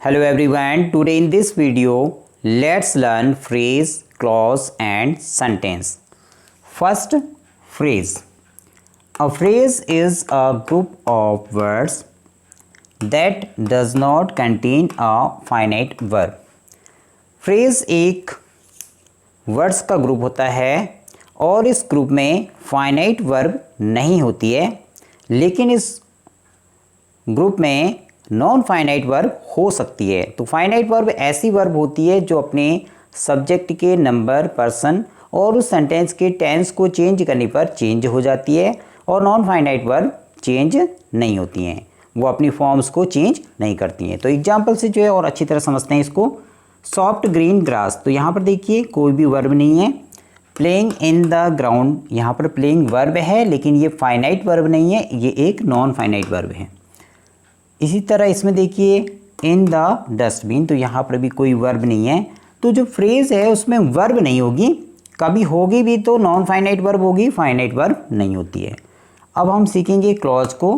Hello everyone, today in this video, let's learn phrase, clause and sentence. First, phrase. A phrase is a group of words that does not contain a finite verb. Phrase एक words का group होता है और इस group में finite verb नहीं होती है, लेकिन इस ग्रुप में नॉन फाइनाइट वर्ब हो सकती है। तो फाइनाइट वर्ब ऐसी वर्ब होती है जो अपने सब्जेक्ट के नंबर, पर्सन और उस सेंटेंस के टेंस को चेंज करने पर चेंज हो जाती है, और नॉन फाइनाइट वर्ब चेंज नहीं होती हैं, वो अपनी फॉर्म्स को चेंज नहीं करती हैं। तो एग्जाम्पल से जो है और अच्छी तरह समझते हैं इसको। सॉफ्ट ग्रीन ग्रास, तो यहाँ पर देखिए कोई भी वर्ब नहीं है। प्लेइंग इन द ग्राउंड, यहाँ पर प्लेइंग वर्ब है लेकिन ये फाइनाइट वर्ब नहीं है, ये एक नॉन फाइनाइट वर्ब है। इसी तरह इसमें देखिए इन द डस्टबिन, तो यहाँ पर भी कोई वर्ब नहीं है। तो जो फ्रेज है उसमें वर्ब नहीं होगी, कभी होगी भी तो नॉन फाइनाइट वर्ब होगी, फाइनाइट वर्ब नहीं होती है। अब हम सीखेंगे क्लॉज को।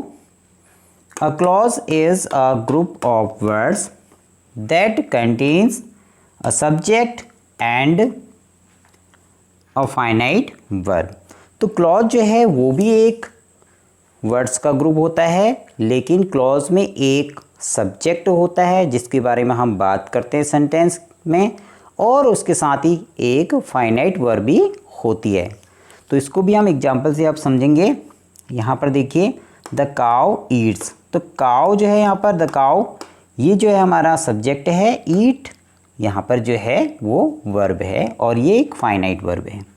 A clause is a group of words that contains a subject and a finite verb. तो क्लॉज जो है वो भी एक वर्ड्स का ग्रुप होता है, लेकिन क्लॉज में एक सब्जेक्ट होता है जिसके बारे में हम बात करते हैं सेंटेंस में, और उसके साथ ही एक फाइनाइट वर्ब भी होती है। तो इसको भी हम एग्जांपल से आप समझेंगे। यहाँ पर देखिए द काउ ईट्स, तो काउ जो है यहाँ पर द काउ, ये जो है हमारा सब्जेक्ट है। ईट यहाँ पर जो है वो वर्ब है और ये एक फाइनाइट वर्ब है।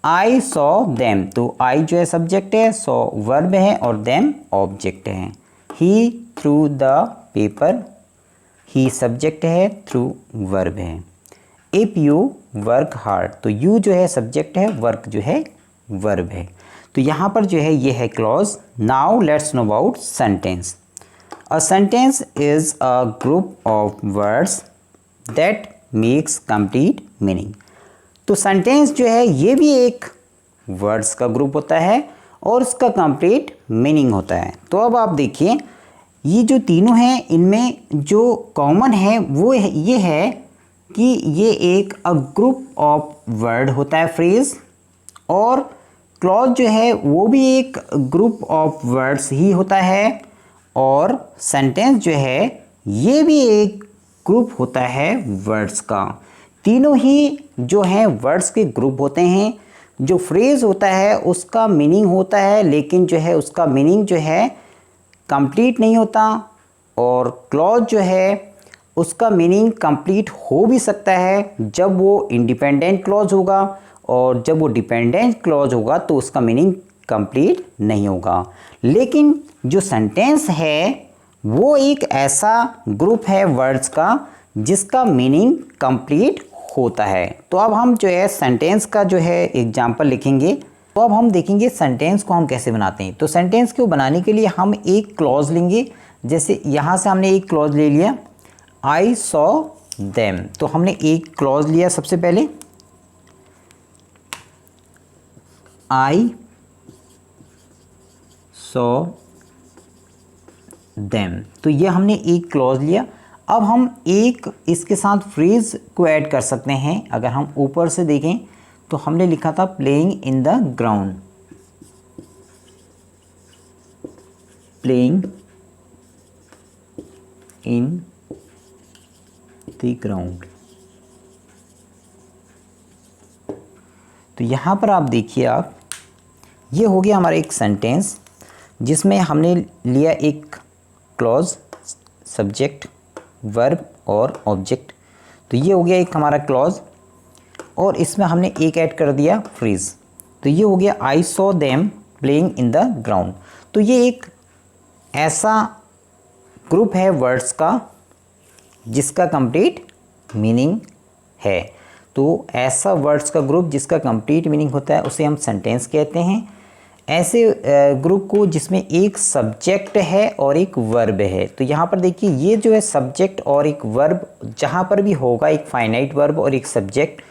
आई सॉ देम, तो आई जो है सब्जेक्ट है, सॉ वर्ब है और देम ऑब्जेक्ट है। He through the paper, he subject है, थ्रू वर्ब है। इफ़ यू वर्क हार्ड, तो यू जो है सब्जेक्ट है, वर्क जो है वर्ब है। तो यहाँ पर जो है ये है clause. Now let's know about sentence. A sentence is a group of words that makes complete meaning. तो सेंटेंस जो है ये भी एक वर्ड्स का ग्रुप होता है और उसका कंप्लीट मीनिंग होता है। तो अब आप देखिए ये जो तीनों हैं, इनमें जो कॉमन है वो ये है कि ये एक अ ग्रुप ऑफ वर्ड होता है फ्रेज, और क्लॉज जो है वो भी एक ग्रुप ऑफ वर्ड्स ही होता है, और सेंटेंस जो है ये भी एक ग्रुप होता है वर्ड्स का। तीनों ही जो हैं वर्ड्स के ग्रुप होते हैं। जो फ्रेज होता है उसका मीनिंग होता है, लेकिन जो है उसका मीनिंग जो है कंप्लीट नहीं होता, और क्लॉज जो है उसका मीनिंग कंप्लीट हो भी सकता है जब वो इंडिपेंडेंट क्लॉज होगा, और जब वो डिपेंडेंट क्लॉज होगा तो उसका मीनिंग कंप्लीट नहीं होगा। लेकिन जो सेंटेंस है वो एक ऐसा ग्रुप है वर्ड्स का जिसका मीनिंग कंप्लीट होता है। तो अब हम जो है सेंटेंस का जो है एग्जाम्पल लिखेंगे। तो अब हम देखेंगे सेंटेंस को हम कैसे बनाते हैं। तो सेंटेंस को बनाने के लिए हम एक क्लॉज लेंगे। जैसे यहाँ से हमने एक क्लॉज ले लिया, आई सॉ देम, तो हमने एक क्लॉज लिया सबसे पहले, आई सॉ देम, तो ये हमने एक क्लॉज लिया। अब हम एक इसके साथ फ्रेज को ऐड कर सकते हैं। अगर हम ऊपर से देखें तो हमने लिखा था playing in the ground, playing in the ground. तो यहाँ पर आप देखिए, आप ये हो गया हमारा एक सेंटेंस जिसमें हमने लिया एक क्लॉज, सब्जेक्ट, वर्ब और ऑब्जेक्ट। तो ये हो गया एक हमारा क्लॉज, और इसमें हमने एक ऐड कर दिया फ्रेज। तो ये हो गया I saw them playing in the ground. तो ये एक ऐसा ग्रुप है वर्ड्स का जिसका कंप्लीट मीनिंग है। तो ऐसा वर्ड्स का ग्रुप जिसका कंप्लीट मीनिंग होता है उसे हम सेंटेंस कहते हैं। ऐसे ग्रुप को जिसमें एक सब्जेक्ट है और एक वर्ब है। तो यहाँ पर देखिए ये जो है सब्जेक्ट और एक वर्ब, जहाँ पर भी होगा एक फाइनाइट वर्ब और एक सब्जेक्ट,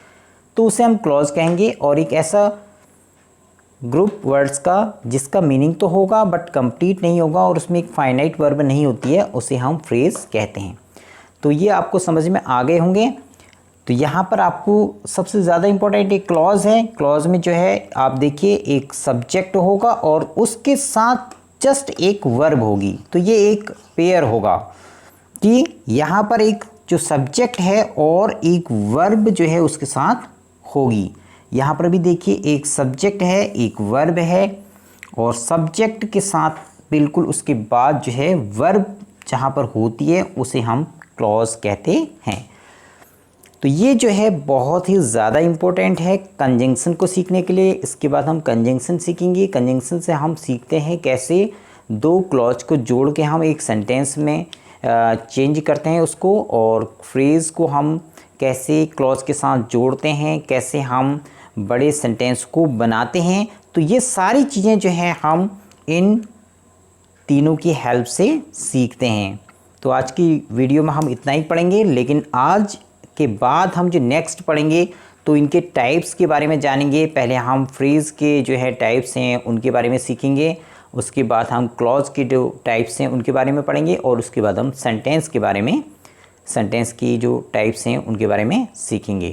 तो उसे हम क्लॉज कहेंगे। और एक ऐसा ग्रुप वर्ड्स का जिसका मीनिंग तो होगा बट कंप्लीट नहीं होगा और उसमें एक फाइनाइट वर्ब नहीं होती है, उसे हम फ्रेज़ कहते हैं। तो ये आपको समझ में आ गए होंगे। तो यहाँ पर आपको सबसे ज़्यादा इम्पोर्टेंट एक क्लॉज है। क्लॉज में जो है आप देखिए एक सब्जेक्ट होगा और उसके साथ जस्ट एक वर्ब होगी। तो ये एक पेयर होगा कि यहाँ पर एक जो सब्जेक्ट है और एक वर्ब जो है उसके साथ होगी। यहाँ पर भी देखिए एक सब्जेक्ट है, एक वर्ब है और सब्जेक्ट के साथ बिल्कुल उसके बाद जो है वर्ब जहाँ पर होती है उसे हम क्लॉज कहते हैं। तो ये जो है बहुत ही ज़्यादा इम्पोर्टेंट है कंजंक्शन को सीखने के लिए। इसके बाद हम कंजंक्शन सीखेंगे। कंजंक्शन से हम सीखते हैं कैसे दो क्लॉज को जोड़ के हम एक सेंटेंस में चेंज करते हैं उसको, और फ्रेज़ को हम कैसे क्लॉज के साथ जोड़ते हैं, कैसे हम बड़े सेंटेंस को बनाते हैं। तो ये सारी चीज़ें जो हैं हम इन तीनों की हेल्प से सीखते हैं। तो आज की वीडियो में हम इतना ही पढ़ेंगे, लेकिन आज के बाद हम जो नेक्स्ट पढ़ेंगे तो इनके टाइप्स के बारे में जानेंगे। पहले हम फ्रेज़ के जो है टाइप्स हैं उनके बारे में सीखेंगे, उसके बाद हम क्लॉज के जो टाइप्स हैं उनके बारे में पढ़ेंगे और उसके बाद हम सेंटेंस के बारे में, सेंटेंस की जो टाइप्स हैं उनके बारे में सीखेंगे।